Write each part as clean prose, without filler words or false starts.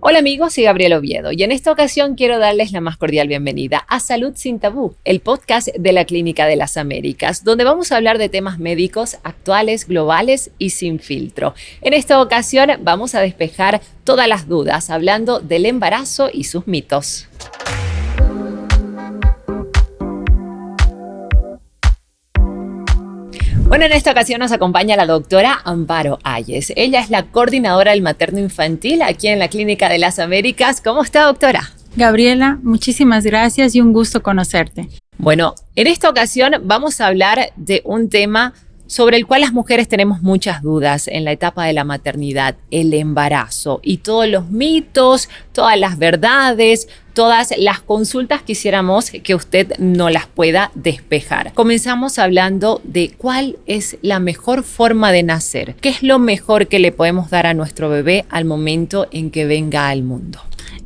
Hola amigos, soy Gabriela Oviedo y en esta ocasión quiero darles la más cordial bienvenida a Salud Sin Tabú, el podcast de la Clínica de las Américas, donde vamos a hablar de temas médicos actuales, globales y sin filtro. En esta ocasión vamos a despejar todas las dudas hablando del embarazo y sus mitos. Bueno, en esta ocasión nos acompaña la doctora Amparo Ayes. Ella es la coordinadora del materno infantil aquí en la Clínica de las Américas. ¿Cómo está, doctora? Gabriela, muchísimas gracias y un gusto conocerte. Bueno, en esta ocasión vamos a hablar de un tema sobre el cual las mujeres tenemos muchas dudas en la etapa de la maternidad, el embarazo y todos los mitos, todas las verdades, todas las consultas quisiéramos que usted no las pueda despejar. Comenzamos hablando de cuál es la mejor forma de nacer, qué es lo mejor que le podemos dar a nuestro bebé al momento en que venga al mundo.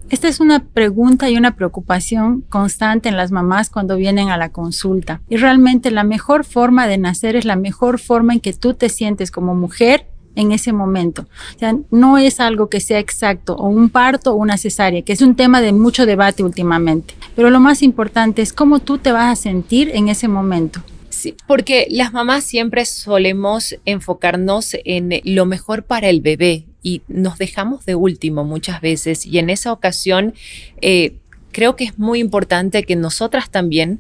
Esta es una pregunta y una preocupación constante en las mamás cuando vienen a la consulta. Y realmente la mejor forma de nacer es la mejor forma en que tú te sientes como mujer en ese momento. O sea, no es algo que sea exacto, o un parto o una cesárea, que es un tema de mucho debate últimamente. Pero lo más importante es cómo tú te vas a sentir en ese momento. Sí, porque las mamás siempre solemos enfocarnos en lo mejor para el bebé y nos dejamos de último muchas veces. Y en esa ocasión creo que es muy importante que nosotras también,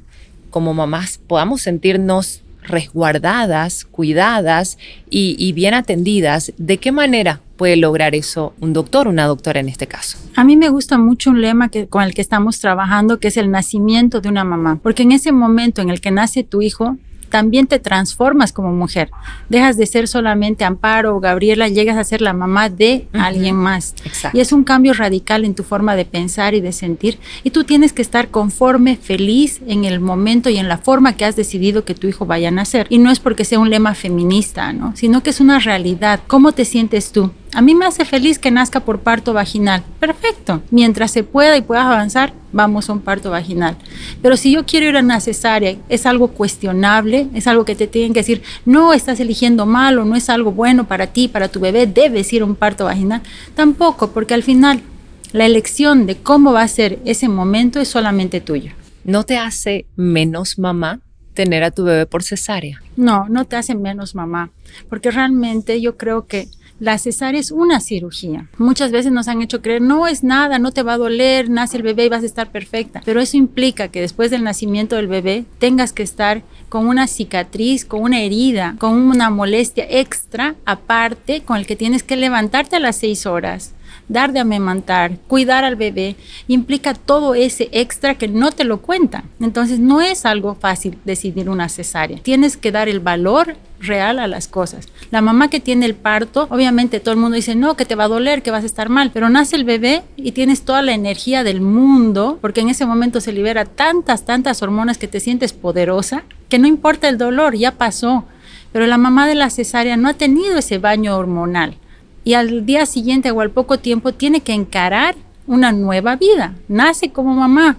como mamás, podamos sentirnos resguardadas, cuidadas y bien atendidas. ¿De qué manera puede lograr eso un doctor, una doctora en este caso? A mí me gusta mucho un lema con el que estamos trabajando, que es el nacimiento de una mamá, porque en ese momento en el que nace tu hijo, también te transformas como mujer. Dejas de ser solamente Amparo o Gabriela, llegas a ser la mamá de alguien más. Exacto. Y es un cambio radical en tu forma de pensar y de sentir. Y tú tienes que estar conforme, feliz en el momento y en la forma que has decidido que tu hijo vaya a nacer. Y no es porque sea un lema feminista, ¿no? Sino que es una realidad. ¿Cómo te sientes tú? A mí me hace feliz que nazca por parto vaginal. Perfecto. Mientras se pueda y puedas avanzar, vamos a un parto vaginal. Pero si yo quiero ir a una cesárea, es algo cuestionable, es algo que te tienen que decir, no, estás eligiendo mal o no es algo bueno para ti, para tu bebé, debes ir a un parto vaginal. Tampoco, porque al final la elección de cómo va a ser ese momento es solamente tuya. ¿No te hace menos mamá tener a tu bebé por cesárea? No, no te hace menos mamá, porque realmente yo creo que la cesárea es una cirugía. Muchas veces nos han hecho creer, no es nada, no te va a doler, nace el bebé y vas a estar perfecta. Pero eso implica que después del nacimiento del bebé tengas que estar con una cicatriz, con una herida, con una molestia extra aparte, con el que tienes que levantarte a las 6 horas, dar de amamantar, cuidar al bebé, implica todo ese extra que no te lo cuentan. Entonces no es algo fácil decidir una cesárea. Tienes que dar el valor real a las cosas. La mamá que tiene el parto, obviamente todo el mundo dice, no, que te va a doler, que vas a estar mal, pero nace el bebé y tienes toda la energía del mundo, porque en ese momento se libera tantas hormonas que te sientes poderosa, que no importa el dolor, ya pasó. Pero la mamá de la cesárea no ha tenido ese baño hormonal. Y al día siguiente o al poco tiempo tiene que encarar una nueva vida. Nace como mamá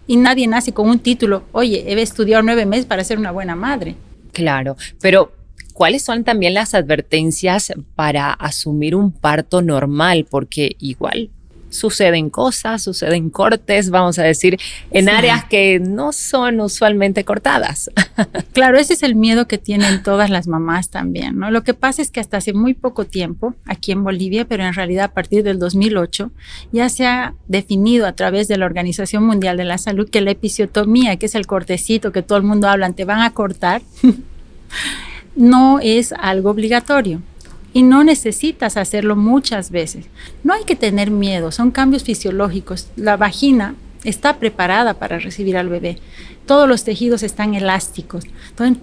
y nadie nace con un título. Oye, he estudiado 9 meses para ser una buena madre. Claro, pero ¿cuáles son también las advertencias para asumir un parto normal? Porque igual suceden cosas, suceden cortes, vamos a decir, en áreas que no son usualmente cortadas. Claro, ese es el miedo que tienen todas las mamás también, ¿no? Lo que pasa es que hasta hace muy poco tiempo, aquí en Bolivia, pero en realidad a partir del 2008, ya se ha definido a través de la Organización Mundial de la Salud que la episiotomía, que es el cortecito que todo el mundo habla, te van a cortar, no es algo obligatorio. Y no necesitas hacerlo muchas veces. No hay que tener miedo, son cambios fisiológicos. La vagina está preparada para recibir al bebé. Todos los tejidos están elásticos. Entonces,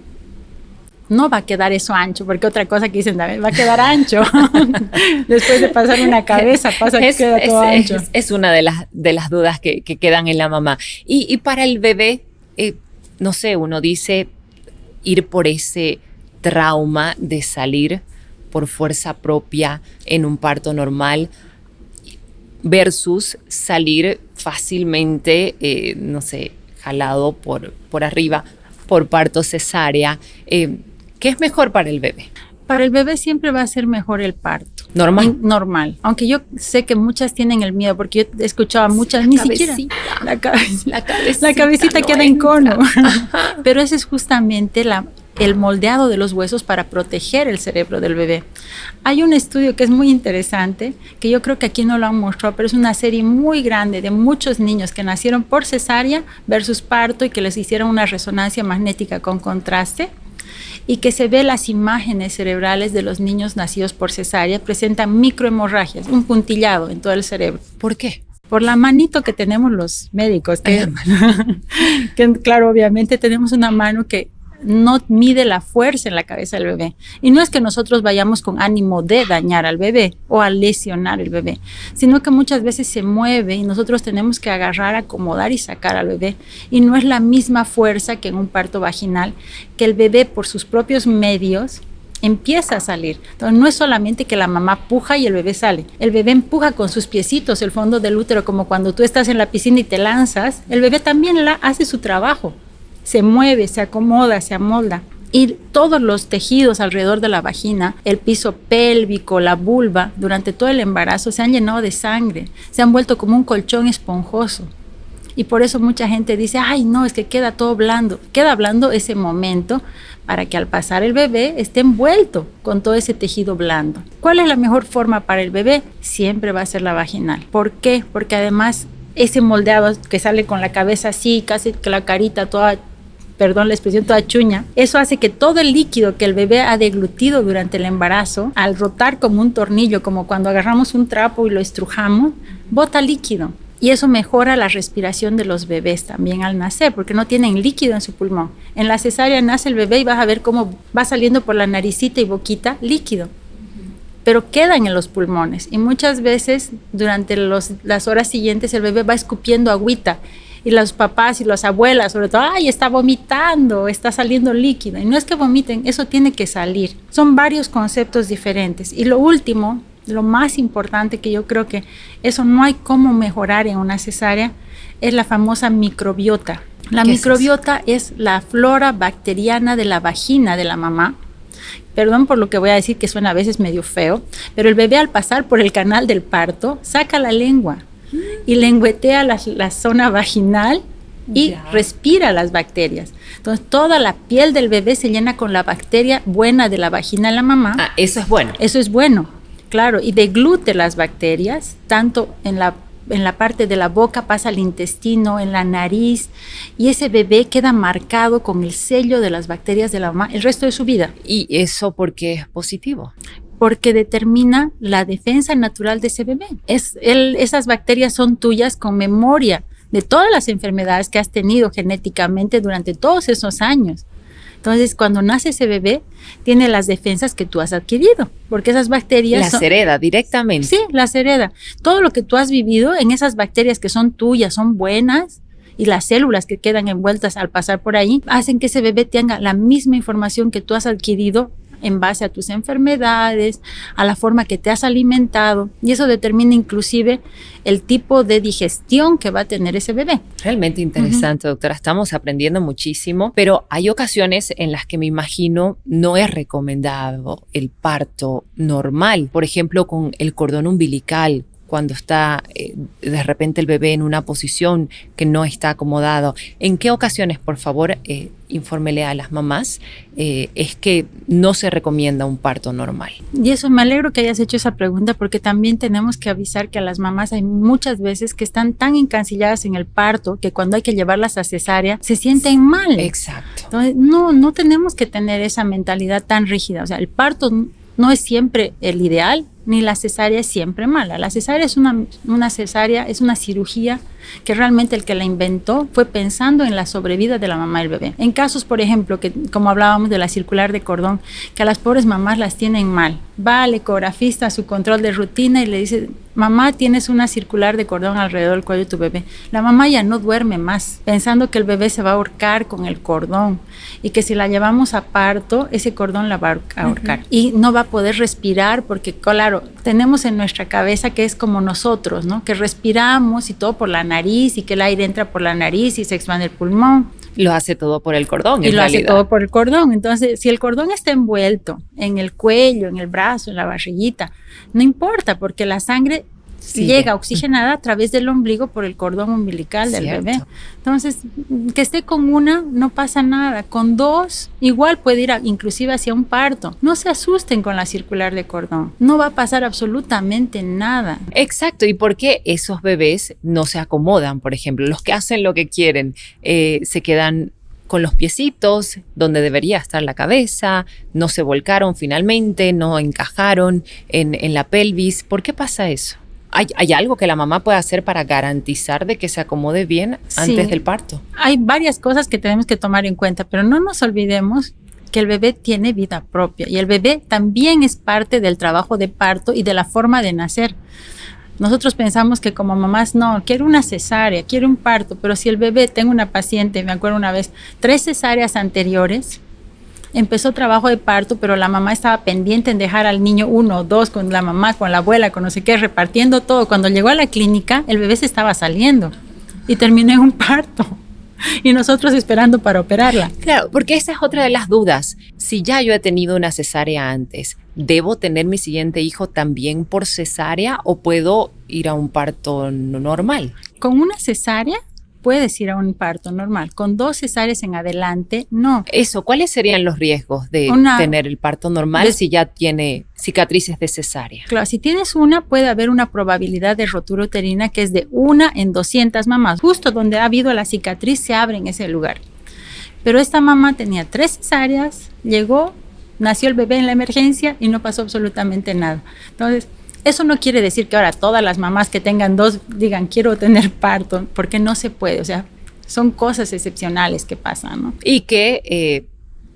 no va a quedar eso ancho, porque otra cosa que dicen, va a quedar ancho. Después de pasar una cabeza, queda todo ancho. Es una de las dudas que quedan en la mamá. Y para el bebé, no sé, uno dice ir por ese trauma de salir por fuerza propia en un parto normal versus salir fácilmente, no sé, jalado por arriba por parto cesárea. ¿Qué es mejor para el bebé? Para el bebé siempre va a ser mejor el parto. Normal. Normal. Aunque yo sé que muchas tienen el miedo, porque yo he escuchado a muchas, ni siquiera. La cabecita no queda en cono. Pero ese es justamente el moldeado de los huesos para proteger el cerebro del bebé. Hay un estudio que es muy interesante, que yo creo que aquí no lo han mostrado, pero es una serie muy grande de muchos niños que nacieron por cesárea versus parto y que les hicieron una resonancia magnética con contraste, y que se ve las imágenes cerebrales de los niños nacidos por cesárea, presentan microhemorragias, un puntillado en todo el cerebro. ¿Por qué? Por la manito que tenemos los médicos, que claro, obviamente tenemos una mano que no mide la fuerza en la cabeza del bebé. Y no es que nosotros vayamos con ánimo de dañar al bebé o a lesionar al bebé, sino que muchas veces se mueve y nosotros tenemos que agarrar, acomodar y sacar al bebé. Y no es la misma fuerza que en un parto vaginal, que el bebé por sus propios medios empieza a salir. Entonces no es solamente que la mamá puja y el bebé sale. El bebé empuja con sus piecitos el fondo del útero, como cuando tú estás en la piscina y te lanzas. El bebé también hace su trabajo. Se mueve, se acomoda, se amolda. Y todos los tejidos alrededor de la vagina, el piso pélvico, la vulva, durante todo el embarazo se han llenado de sangre, se han vuelto como un colchón esponjoso. Y por eso mucha gente dice, ay no, es que queda todo blando. Queda blando ese momento para que al pasar el bebé esté envuelto con todo ese tejido blando. ¿Cuál es la mejor forma para el bebé? Siempre va a ser la vaginal. ¿Por qué? Porque además ese moldeado que sale con la cabeza así, casi que la carita toda, perdón la expresión, toda chuña, eso hace que todo el líquido que el bebé ha deglutido durante el embarazo, al rotar como un tornillo, como cuando agarramos un trapo y lo estrujamos, bota líquido. Y eso mejora la respiración de los bebés también al nacer, porque no tienen líquido en su pulmón. En la cesárea nace el bebé y vas a ver cómo va saliendo por la naricita y boquita líquido, pero quedan en los pulmones. Y muchas veces durante las horas siguientes el bebé va escupiendo agüita, y los papás y las abuelas sobre todo, ay, está vomitando, está saliendo líquido. Y no es que vomiten, eso tiene que salir. Son varios conceptos diferentes. Y lo último, lo más importante, que yo creo que eso no hay cómo mejorar en una cesárea, es la famosa microbiota. La microbiota es la flora bacteriana de la vagina de la mamá. Perdón por lo que voy a decir, que suena a veces medio feo, pero el bebé al pasar por el canal del parto saca la lengua y lengüetea la zona vaginal y respira las bacterias. Entonces toda la piel del bebé se llena con la bacteria buena de la vagina de la mamá. Ah, eso es bueno. Eso es bueno, claro, y deglute las bacterias, tanto en la parte de la boca, pasa al intestino, en la nariz, y ese bebé queda marcado con el sello de las bacterias de la mamá el resto de su vida. ¿Y eso por qué es positivo? Porque determina la defensa natural de ese bebé. Esas bacterias son tuyas con memoria de todas las enfermedades que has tenido genéticamente durante todos esos años. Entonces, cuando nace ese bebé, tiene las defensas que tú has adquirido, porque esas bacterias... Las hereda directamente. Sí, las hereda. Todo lo que tú has vivido en esas bacterias que son tuyas, son buenas, y las células que quedan envueltas al pasar por ahí, hacen que ese bebé tenga la misma información que tú has adquirido en base a tus enfermedades, a la forma que te has alimentado, y eso determina inclusive el tipo de digestión que va a tener ese bebé. Realmente interesante, doctora. Estamos aprendiendo muchísimo, pero hay ocasiones en las que me imagino no es recomendado el parto normal. Por ejemplo, con el cordón umbilical, cuando está de repente el bebé en una posición que no está acomodado. ¿En qué ocasiones, por favor, infórmele a las mamás, es que no se recomienda un parto normal? Y eso, me alegro que hayas hecho esa pregunta, porque también tenemos que avisar que a las mamás hay muchas veces que están tan encancilladas en el parto que cuando hay que llevarlas a cesárea se sienten mal. Exacto. Entonces, no tenemos que tener esa mentalidad tan rígida. O sea, el parto no es siempre el ideal, ni la cesárea es siempre mala. La cesárea es una cesárea, es una cirugía que realmente el que la inventó fue pensando en la sobrevida de la mamá y el bebé. En casos, por ejemplo, que como hablábamos de la circular de cordón, que a las pobres mamás las tienen mal, va al ecografista a su control de rutina y le dice, mamá, tienes una circular de cordón alrededor del cuello de tu bebé. La mamá ya no duerme más, pensando que el bebé se va a ahorcar con el cordón y que si la llevamos a parto, ese cordón la va a ahorcar. Y no va a poder respirar porque, claro, tenemos en nuestra cabeza que es como nosotros, ¿no? Que respiramos y todo por la nariz y que el aire entra por la nariz y se expande el pulmón. Lo hace todo por el cordón, Y en lo hace realidad. todo por el cordón. Entonces, si el cordón está envuelto en el cuello, en el brazo, en la barriguita, no importa, porque la sangre llega oxigenada a través del ombligo por el cordón umbilical del bebé. Entonces, que esté con una, no pasa nada. Con dos, igual puede ir inclusive hacia un parto. No se asusten con la circular de cordón. No va a pasar absolutamente nada. Exacto. ¿Y por qué esos bebés no se acomodan? Por ejemplo, los que hacen lo que quieren, se quedan con los piecitos donde debería estar la cabeza, no se volcaron finalmente, no encajaron en la pelvis. ¿Por qué pasa eso? ¿Hay algo que la mamá pueda hacer para garantizar de que se acomode bien antes del parto? Hay varias cosas que tenemos que tomar en cuenta, pero no nos olvidemos que el bebé tiene vida propia y el bebé también es parte del trabajo de parto y de la forma de nacer. Nosotros pensamos que como mamás, no, quiero una cesárea, quiero un parto, pero si el bebé, tengo una paciente, me acuerdo una vez, 3 cesáreas anteriores, empezó trabajo de parto, pero la mamá estaba pendiente en dejar al niño 1 o 2 con la mamá, con la abuela, con no sé qué, repartiendo todo. Cuando llegó a la clínica, el bebé se estaba saliendo y terminó en un parto. Y nosotros esperando para operarla. Claro, porque esa es otra de las dudas. Si ya yo he tenido una cesárea antes, ¿debo tener mi siguiente hijo también por cesárea o puedo ir a un parto normal? Con una cesárea puedes ir a un parto normal. Con 2 cesáreas en adelante, no. Eso, ¿cuáles serían los riesgos de tener el parto normal si ya tiene cicatrices de cesárea? Claro, si tienes una, puede haber una probabilidad de rotura uterina que es de 1 en 200 mamás. Justo donde ha habido la cicatriz se abre en ese lugar. Pero esta mamá tenía 3 cesáreas, llegó, nació el bebé en la emergencia y no pasó absolutamente nada. Entonces, eso no quiere decir que ahora todas las mamás que tengan 2 digan quiero tener parto, porque no se puede, o sea, son cosas excepcionales que pasan, ¿no? Y que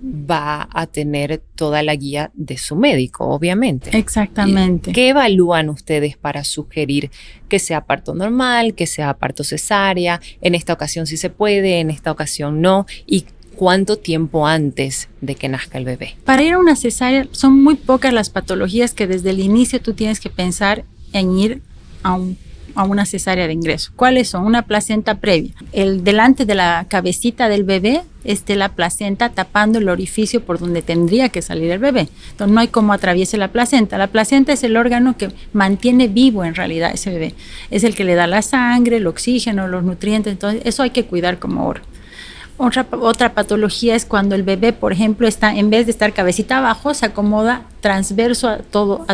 va a tener toda la guía de su médico, obviamente. Exactamente. ¿Qué evalúan ustedes para sugerir que sea parto normal, que sea parto cesárea? En esta ocasión sí se puede, en esta ocasión no. ¿Y cuánto tiempo antes de que nazca el bebé? Para ir a una cesárea son muy pocas las patologías que desde el inicio tú tienes que pensar en ir a una cesárea de ingreso. ¿Cuáles son? Una placenta previa. Delante de la cabecita del bebé esté la placenta tapando el orificio por donde tendría que salir el bebé. Entonces no hay cómo atraviese la placenta. La placenta es el órgano que mantiene vivo en realidad ese bebé. Es el que le da la sangre, el oxígeno, los nutrientes. Entonces eso hay que cuidar como órgano. Otra patología es cuando el bebé, por ejemplo, está, en vez de estar cabecita abajo, se acomoda transverso a todo.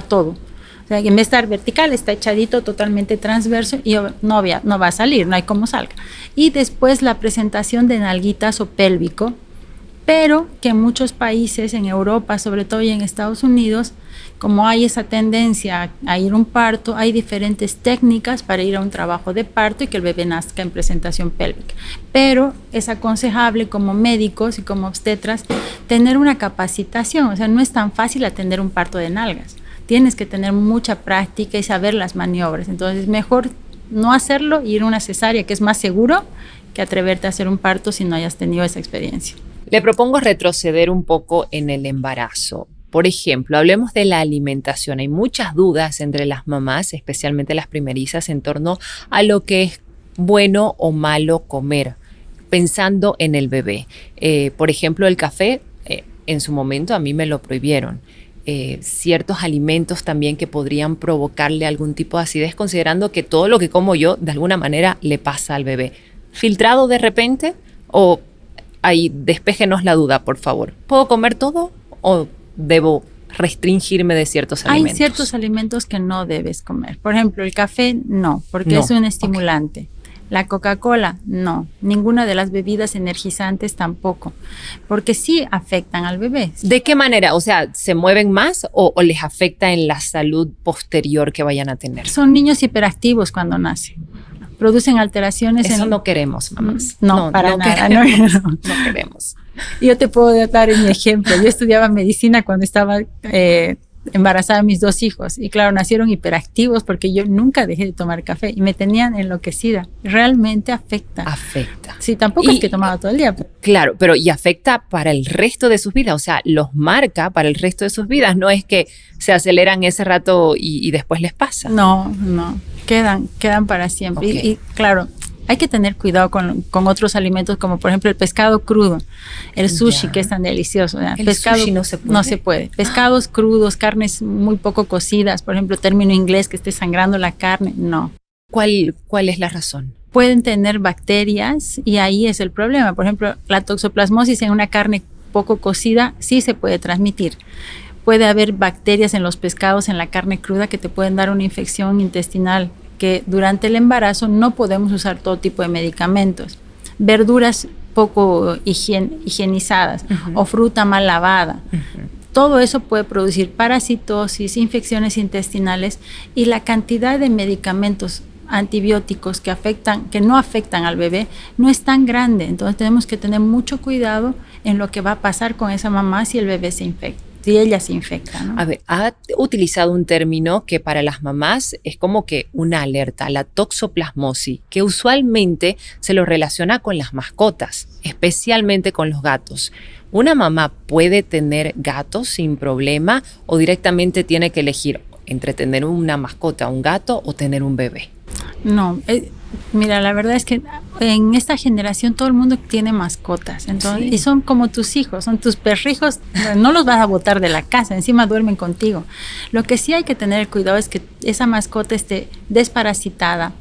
O sea, que en vez de estar vertical, está echadito totalmente transverso y no va a salir, no hay cómo salga. Y después la presentación de nalguitazo pélvico, pero que en muchos países, en Europa, sobre todo y en Estados Unidos, como hay esa tendencia a ir a un parto, hay diferentes técnicas para ir a un trabajo de parto y que el bebé nazca en presentación pélvica. Pero es aconsejable como médicos y como obstetras tener una capacitación, o sea, no es tan fácil atender un parto de nalgas. Tienes que tener mucha práctica y saber las maniobras. Entonces, mejor no hacerlo y ir a una cesárea, que es más seguro que atreverte a hacer un parto si no hayas tenido esa experiencia. Le propongo retroceder un poco en el embarazo. Por ejemplo, hablemos de la alimentación. Hay muchas dudas entre las mamás, especialmente las primerizas, en torno a lo que es bueno o malo comer, pensando en el bebé. Por ejemplo, el café, en su momento a mí me lo prohibieron. Ciertos alimentos también que podrían provocarle algún tipo de acidez, considerando que todo lo que como yo de alguna manera le pasa al bebé. ¿Filtrado de repente? O ahí, despéjenos la duda, por favor. ¿Puedo comer todo o debo restringirme de ciertos alimentos? Hay ciertos alimentos que no debes comer. Por ejemplo, el café no, porque es un estimulante. Okay. La Coca-Cola, no. Ninguna de las bebidas energizantes tampoco, porque sí afectan al bebé. ¿De qué manera? O sea, ¿se mueven más o les afecta en la salud posterior que vayan a tener? Son niños hiperactivos cuando nacen. Producen alteraciones. Eso no queremos, mamás. No, para nada. No queremos. Yo te puedo dar mi ejemplo. Yo estudiaba medicina cuando estaba embarazada de mis 2 hijos y claro, nacieron hiperactivos porque yo nunca dejé de tomar café y me tenían enloquecida. Realmente afecta. Afecta. Sí, tampoco es que tomaba todo el día. Claro, pero y afecta para el resto de sus vidas, o sea, los marca para el resto de sus vidas, no es que se aceleran ese rato y después les pasa. No, quedan para siempre. Okay. Y claro, Hay que tener cuidado con otros alimentos, como por ejemplo el pescado crudo, el sushi, que es tan delicioso. El sushi no se puede. No se puede. Pescados crudos, carnes muy poco cocidas, por ejemplo, término inglés, que esté sangrando la carne, no. ¿Cuál es la razón? Pueden tener bacterias y ahí es el problema. Por ejemplo, la toxoplasmosis en una carne poco cocida sí se puede transmitir. Puede haber bacterias en los pescados, en la carne cruda, que te pueden dar una infección intestinal, que durante el embarazo no podemos usar todo tipo de medicamentos. Verduras poco higienizadas o fruta mal lavada. Todo eso puede producir parasitosis, infecciones intestinales, y la cantidad de medicamentos antibióticos que no afectan al bebé no es tan grande. Entonces tenemos que tener mucho cuidado en lo que va a pasar con esa mamá si el bebé se infecta, si ella se infecta, ¿no? A ver, ha utilizado un término que para las mamás es como que una alerta, la toxoplasmosis, que usualmente se lo relaciona con las mascotas, especialmente con los gatos. ¿Una mamá puede tener gatos sin problema o directamente tiene que elegir entre tener una mascota, un gato, o tener un bebé? No, mira, la verdad es que en esta generación todo el mundo tiene mascotas, entonces, sí. Y son como tus hijos, son tus perrijos, no los vas a botar de la casa, encima duermen contigo. Lo que sí hay que tener cuidado es que esa mascota esté desparasitada,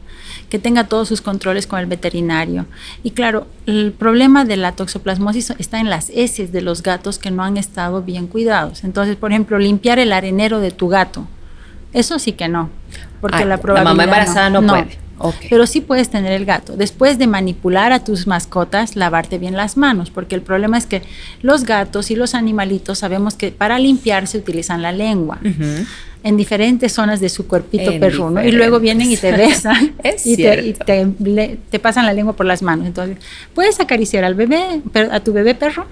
que tenga todos sus controles con el veterinario. Y claro, el problema de la toxoplasmosis está en las heces de los gatos que no han estado bien cuidados. Entonces, por ejemplo, limpiar el arenero de tu gato, eso sí que no, porque la probabilidad mamá embarazada no puede. Okay. Pero sí puedes tener el gato. Después de manipular a tus mascotas, lavarte bien las manos, porque el problema es que los gatos y los animalitos sabemos que para limpiarse utilizan la lengua en diferentes zonas de su cuerpito perruno, y luego vienen y te besan y te pasan la lengua por las manos. Entonces puedes acariciar al bebé, a tu bebé perro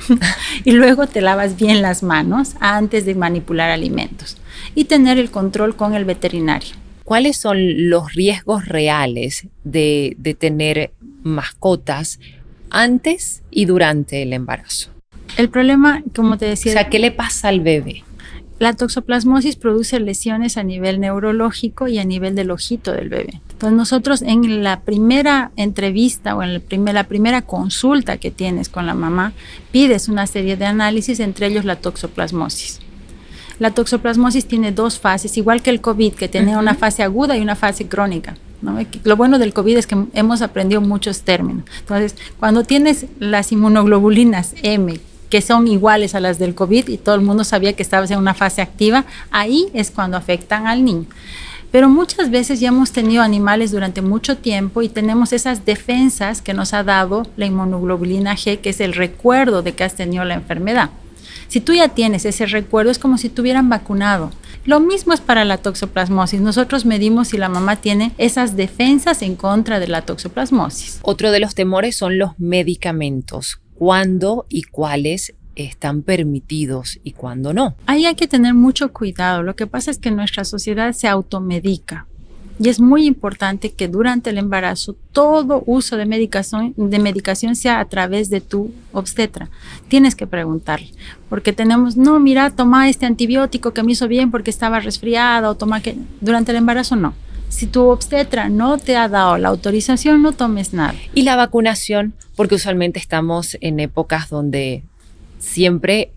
y luego te lavas bien las manos antes de manipular alimentos y tener el control con el veterinario. ¿Cuáles son los riesgos reales de tener mascotas antes y durante el embarazo? El problema, como te decía... O sea, ¿qué le pasa al bebé? La toxoplasmosis produce lesiones a nivel neurológico y a nivel del ojito del bebé. Entonces nosotros en la primera entrevista o en la primera consulta que tienes con la mamá, pides una serie de análisis, entre ellos la toxoplasmosis. La toxoplasmosis tiene dos fases, igual que el COVID, que tenía una fase aguda y una fase crónica, ¿no? Lo bueno del COVID es que hemos aprendido muchos términos. Entonces, cuando tienes las inmunoglobulinas M, que son iguales a las del COVID, y todo el mundo sabía que estabas en una fase activa, ahí es cuando afectan al niño. Pero muchas veces ya hemos tenido animales durante mucho tiempo y tenemos esas defensas que nos ha dado la inmunoglobulina G, que es el recuerdo de que has tenido la enfermedad. Si tú ya tienes ese recuerdo, es como si te hubieran vacunado. Lo mismo es para la toxoplasmosis. Nosotros medimos si la mamá tiene esas defensas en contra de la toxoplasmosis. Otro de los temores son los medicamentos. ¿Cuándo y cuáles están permitidos y cuándo no? Ahí hay que tener mucho cuidado. Lo que pasa es que nuestra sociedad se automedica. Y es muy importante que durante el embarazo todo uso de medicación sea a través de tu obstetra. Tienes que preguntarle, porque no, mira, toma este antibiótico que me hizo bien porque estaba resfriada, o toma que... Durante el embarazo no. Si tu obstetra no te ha dado la autorización, no tomes nada. Y la vacunación, porque usualmente estamos en épocas donde siempre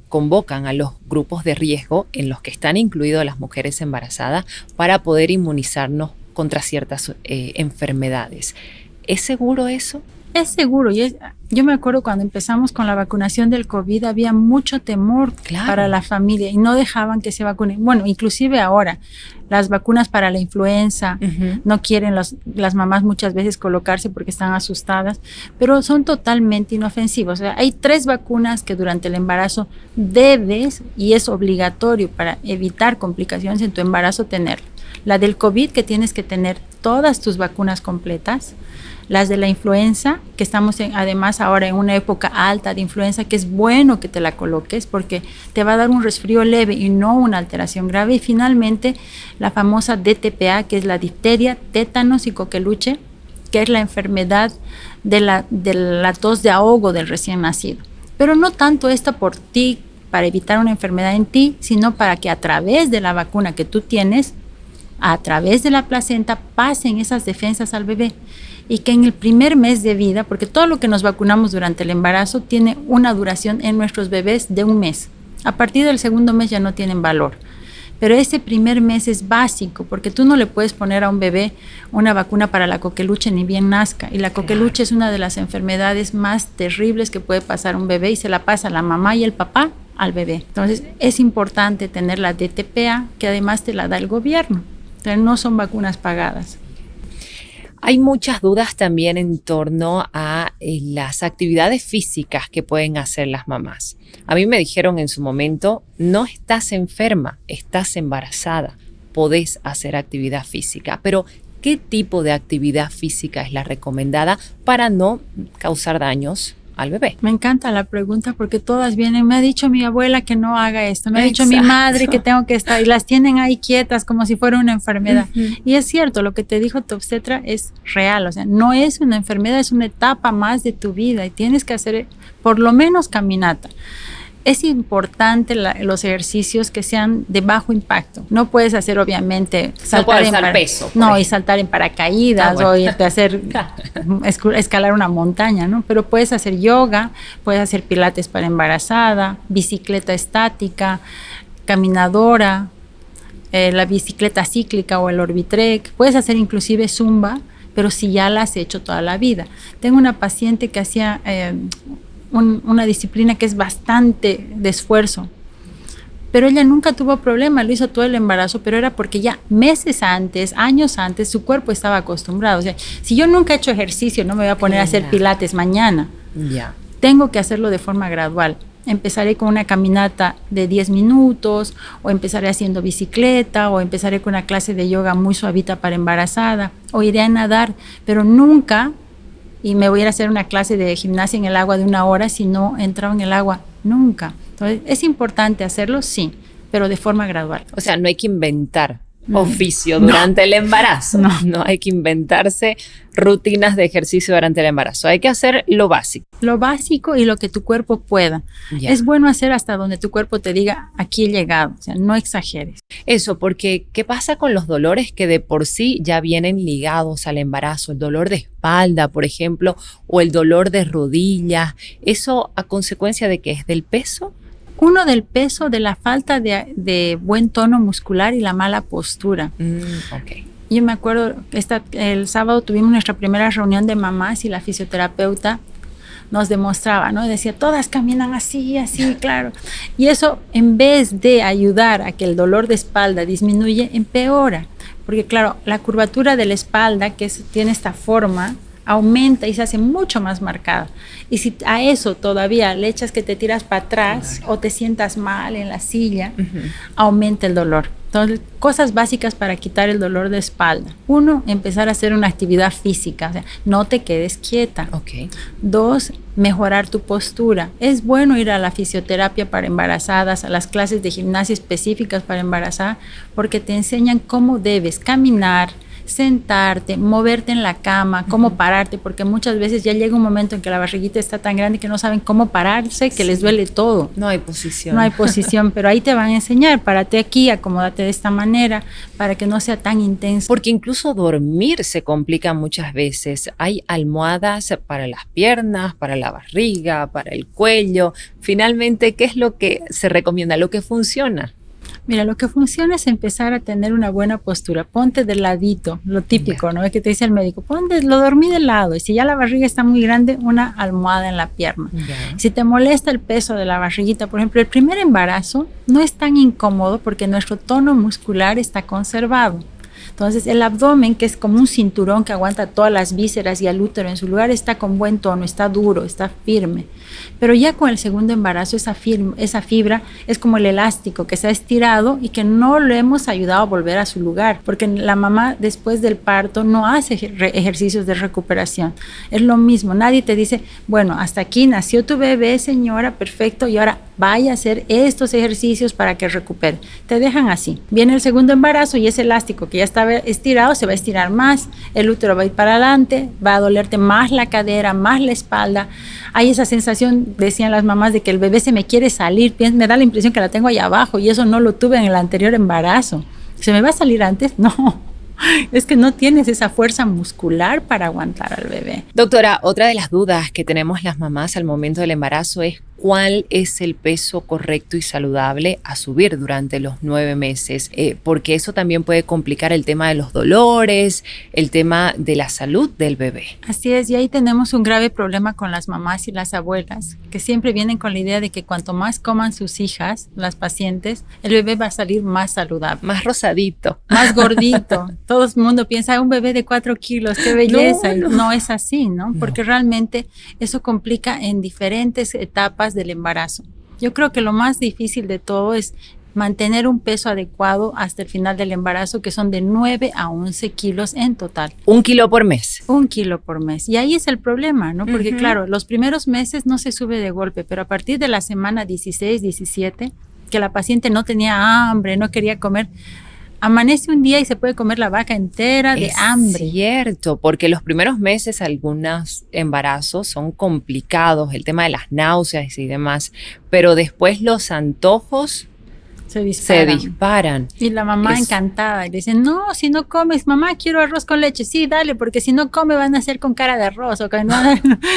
convocan a los grupos de riesgo en los que están incluidas las mujeres embarazadas para poder inmunizarnos contra ciertas enfermedades. ¿Es seguro eso? Es seguro. Yo me acuerdo cuando empezamos con la vacunación del COVID, había mucho temor para la familia y no dejaban que se vacunen. Bueno, inclusive ahora, las vacunas para la influenza, no quieren las mamás muchas veces colocarse porque están asustadas, pero son totalmente inofensivas. O sea, hay 3 vacunas que durante el embarazo debes, y es obligatorio para evitar complicaciones en tu embarazo, tener. La del COVID, que tienes que tener todas tus vacunas completas. Las de la influenza, que estamos además ahora en una época alta de influenza, que es bueno que te la coloques porque te va a dar un resfrío leve y no una alteración grave. Y finalmente la famosa DTPA, que es la difteria, tétanos y coqueluche, que es la enfermedad de la tos de ahogo del recién nacido. Pero no tanto esto por ti, para evitar una enfermedad en ti, sino para que a través de la vacuna que tú tienes, a través de la placenta pasen esas defensas al bebé y que en el primer mes de vida, porque todo lo que nos vacunamos durante el embarazo tiene una duración en nuestros bebés de 1 mes. A partir del segundo mes ya no tienen valor. Pero ese primer mes es básico, porque tú no le puedes poner a un bebé una vacuna para la coqueluche ni bien nazca. Y la coqueluche es una de las enfermedades más terribles que puede pasar a un bebé y se la pasa la mamá y el papá al bebé. Entonces es importante tener la DTPA, que además te la da el gobierno. Entonces no son vacunas pagadas. Hay muchas dudas también en torno a las actividades físicas que pueden hacer las mamás. A mí me dijeron en su momento, no estás enferma, estás embarazada, podés hacer actividad física. Pero, ¿qué tipo de actividad física es la recomendada para no causar daños al bebé? Me encanta la pregunta porque todas vienen, me ha dicho mi abuela que no haga esto, me ha dicho mi madre que tengo que estar, y las tienen ahí quietas como si fuera una enfermedad. Y es cierto, lo que te dijo tu obstetra es real, o sea, no es una enfermedad, es una etapa más de tu vida y tienes que hacer por lo menos caminata. Es importante los ejercicios que sean de bajo impacto. No puedes hacer, obviamente, saltar peso. No, y saltar en paracaídas o irte a hacer escalar una montaña, ¿no? Pero puedes hacer yoga, puedes hacer pilates para embarazada, bicicleta estática, caminadora, la bicicleta cíclica o el Orbitrek. Puedes hacer inclusive zumba, pero si ya la has hecho toda la vida. Tengo una paciente que hacía una disciplina que es bastante de esfuerzo, pero ella nunca tuvo problema, lo hizo todo el embarazo, pero era porque ya meses antes, años antes, su cuerpo estaba acostumbrado. O sea, si yo nunca he hecho ejercicio, no me voy a poner a hacer pilates mañana. Tengo que hacerlo de forma gradual. Empezaré con una caminata de 10 minutos, o empezaré haciendo bicicleta, o empezaré con una clase de yoga muy suavita para embarazada, o iré a nadar, pero nunca y me voy a ir a hacer una clase de gimnasia en el agua de 1 hora si no he entrado en el agua nunca. Entonces, ¿es importante hacerlo? Sí, pero de forma gradual. O sea, no hay que inventar oficio durante el embarazo. No hay que inventarse rutinas de ejercicio durante el embarazo. Hay que hacer lo básico. Lo básico y lo que tu cuerpo pueda. Es bueno hacer hasta donde tu cuerpo te diga, aquí he llegado. O sea, no exageres. Eso, porque ¿qué pasa con los dolores que de por sí ya vienen ligados al embarazo? El dolor de espalda, por ejemplo, o el dolor de rodillas. ¿Eso a consecuencia de qué es? ¿Del peso? Uno, del peso, de la falta de buen tono muscular y la mala postura. Okay. Yo me acuerdo, el sábado tuvimos nuestra primera reunión de mamás y la fisioterapeuta nos demostraba, ¿no? Decía, todas caminan así, claro. Y eso, en vez de ayudar a que el dolor de espalda disminuye, empeora. Porque, claro, la curvatura de la espalda, que tiene esta forma, aumenta y se hace mucho más marcada. Y si a eso todavía le echas que te tiras para atrás o te sientas mal en la silla, aumenta el dolor. Entonces, cosas básicas para quitar el dolor de espalda. 1, empezar a hacer una actividad física, o sea, no te quedes quieta. 2, mejorar tu postura. Es bueno ir a la fisioterapia para embarazadas, a las clases de gimnasia específicas para embarazadas, porque te enseñan cómo debes caminar, sentarte, moverte en la cama, cómo pararte, porque muchas veces ya llega un momento en que la barriguita está tan grande que no saben cómo pararse, que les duele todo. No hay posición. No hay posición, pero ahí te van a enseñar, párate aquí, acomódate de esta manera, para que no sea tan intenso. Porque incluso dormir se complica muchas veces. Hay almohadas para las piernas, para la barriga, para el cuello. Finalmente, ¿qué es lo que se recomienda? Lo que funciona. Mira, lo que funciona es empezar a tener una buena postura. Ponte de ladito, lo típico, ¿no? Es que te dice el médico, lo dormí de lado. Y si ya la barriga está muy grande, una almohada en la pierna. Si te molesta el peso de la barriguita, por ejemplo, el primer embarazo no es tan incómodo porque nuestro tono muscular está conservado. Entonces, el abdomen, que es como un cinturón que aguanta todas las vísceras y el útero en su lugar, está con buen tono, está duro, está firme. Pero ya con el segundo embarazo, esa fibra es como el elástico que se ha estirado y que no le hemos ayudado a volver a su lugar, porque la mamá después del parto no hace ejercicios de recuperación. Es lo mismo, nadie te dice, bueno, hasta aquí nació tu bebé, señora, perfecto, y ahora vaya a hacer estos ejercicios para que recupere. Te dejan así. Viene el segundo embarazo y ese elástico que ya estaba estirado se va a estirar más, el útero va a ir para adelante, va a dolerte más la cadera, más la espalda. Hay esa sensación, decían las mamás, de que el bebé se me quiere salir, me da la impresión que la tengo ahí abajo y eso no lo tuve en el anterior embarazo. ¿Se me va a salir antes? No, es que no tienes esa fuerza muscular para aguantar al bebé. Doctora, otra de las dudas que tenemos las mamás al momento del embarazo es cuál es el peso correcto y saludable a subir durante los 9 meses, porque eso también puede complicar el tema de los dolores, el tema de la salud del bebé. Así es, y ahí tenemos un grave problema con las mamás y las abuelas, que siempre vienen con la idea de que cuanto más coman sus hijas, las pacientes, el bebé va a salir más saludable. Más rosadito. Más gordito. Todo el mundo piensa, un bebé de 4 kilos, qué belleza. No. Y no es así, ¿no? Porque realmente eso complica en diferentes etapas del embarazo. Yo creo que lo más difícil de todo es mantener un peso adecuado hasta el final del embarazo, que son de 9 a 11 kilos en total. 1 kilo por mes. 1 kilo por mes. Y ahí es el problema, ¿no? Porque claro, los primeros meses no se sube de golpe, pero a partir de la semana 16, 17, que la paciente no tenía hambre, no quería comer, amanece un día y se puede comer la vaca entera de hambre. Es cierto, porque los primeros meses algunos embarazos son complicados, el tema de las náuseas y demás, pero después los antojos se disparan. Y la mamá encantada, y le dice, no, si no comes, mamá, quiero arroz con leche. Sí, dale, porque si no come van a hacer con cara de arroz, o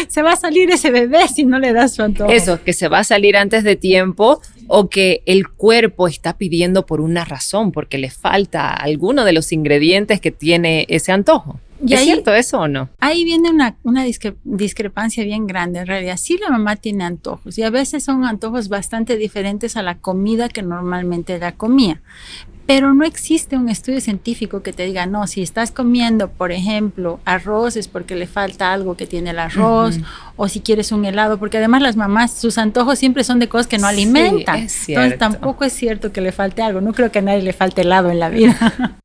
se va a salir ese bebé si no le das su antojo. Eso, que se va a salir antes de tiempo o que el cuerpo está pidiendo por una razón, porque le falta alguno de los ingredientes que tiene ese antojo. ¿Es cierto eso o no? Ahí viene una discrepancia bien grande. En realidad, sí, la mamá tiene antojos y a veces son antojos bastante diferentes a la comida que normalmente ella comía. Pero no existe un estudio científico que te diga, no, si estás comiendo, por ejemplo, arroz es porque le falta algo que tiene el arroz, o si quieres un helado, porque además las mamás, sus antojos siempre son de cosas que no alimentan. Es cierto. Entonces tampoco es cierto que le falte algo. No creo que a nadie le falte helado en la vida.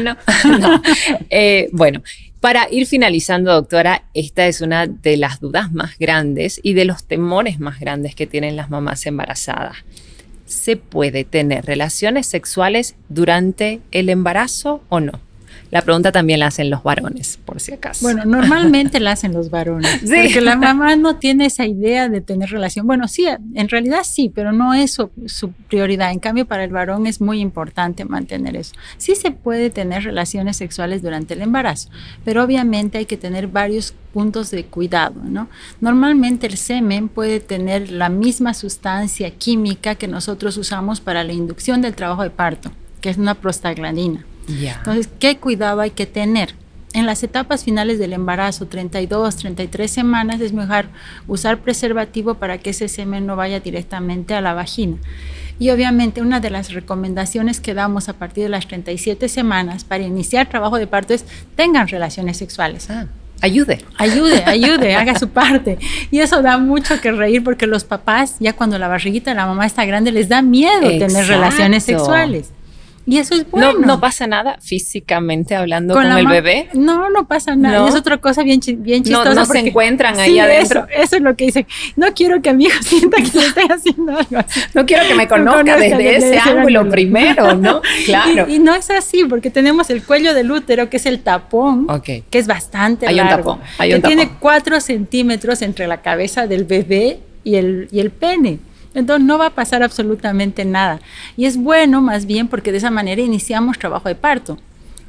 No. Bueno, para ir finalizando, doctora, esta es una de las dudas más grandes y de los temores más grandes que tienen las mamás embarazadas. ¿Se puede tener relaciones sexuales durante el embarazo o no? La pregunta también la hacen los varones, por si acaso. Bueno, normalmente la hacen los varones, sí. Porque la mamá no tiene esa idea de tener relación. Bueno, sí, en realidad sí, pero no es su prioridad. En cambio, para el varón es muy importante mantener eso. Sí se puede tener relaciones sexuales durante el embarazo, pero obviamente hay que tener varios puntos de cuidado, ¿no? Normalmente el semen puede tener la misma sustancia química que nosotros usamos para la inducción del trabajo de parto, que es una prostaglandina. Yeah. Entonces, ¿qué cuidado hay que tener? En las etapas finales del embarazo, 32, 33 semanas, es mejor usar preservativo para que ese semen no vaya directamente a la vagina. Y obviamente una de las recomendaciones que damos a partir de las 37 semanas para iniciar trabajo de parto es tengan relaciones sexuales. Ayude, haga su parte. Y eso da mucho que reír porque los papás, ya cuando la barriguita de la mamá está grande, les da miedo tener relaciones sexuales. Y eso es bueno. No pasa nada físicamente hablando con el bebé. No pasa nada. No. Es otra cosa bien chistosa. No se encuentran ahí adentro. Eso es lo que dicen. No quiero que mi hijo sienta que le estoy haciendo algo así. No quiero que me conozca desde ese ángulo primero, ¿no? Claro. Y no es así, porque tenemos el cuello del útero, que es el tapón, que es bastante largo. Hay un tapón. Tiene 4 centímetros entre la cabeza del bebé y el pene. Entonces no va a pasar absolutamente nada. Y es bueno más bien porque de esa manera iniciamos trabajo de parto.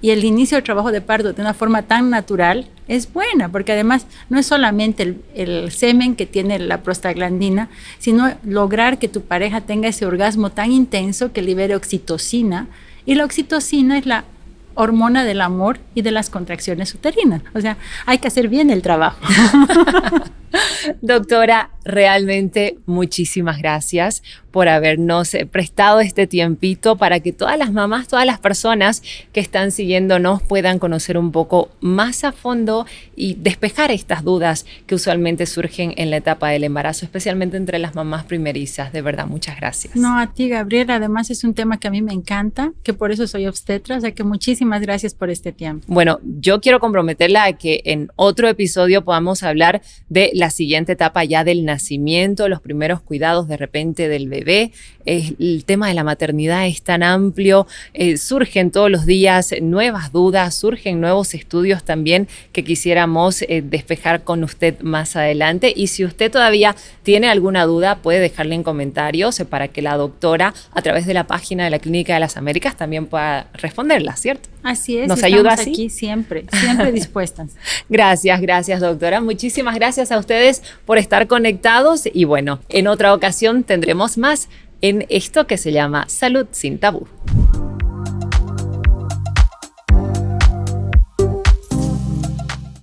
Y el inicio del trabajo de parto de una forma tan natural es buena, porque además no es solamente el semen que tiene la prostaglandina, sino lograr que tu pareja tenga ese orgasmo tan intenso que libere oxitocina. Y la oxitocina es la hormona del amor y de las contracciones uterinas. O sea, hay que hacer bien el trabajo. Doctora, realmente muchísimas gracias por habernos prestado este tiempito para que todas las mamás, todas las personas que están siguiéndonos puedan conocer un poco más a fondo y despejar estas dudas que usualmente surgen en la etapa del embarazo, especialmente entre las mamás primerizas. De verdad, muchas gracias. No, a ti, Gabriela. Además es un tema que a mí me encanta, que por eso soy obstetra, o sea que muchísimas gracias por este tiempo. Bueno, yo quiero comprometerla a que en otro episodio podamos hablar de la siguiente etapa ya del nacimiento, los primeros cuidados de repente del bebé. El tema de la maternidad es tan amplio, surgen todos los días nuevas dudas, surgen nuevos estudios también que quisiéramos despejar con usted más adelante. Y si usted todavía tiene alguna duda, puede dejarle en comentarios para que la doctora, a través de la página de la Clínica de las Américas, también pueda responderla, ¿cierto? Así es, ¿Nos ayuda así? Aquí siempre dispuestas. Gracias, doctora. Muchísimas gracias a ustedes por estar conectados y bueno, en otra ocasión tendremos más en esto que se llama Salud sin Tabú.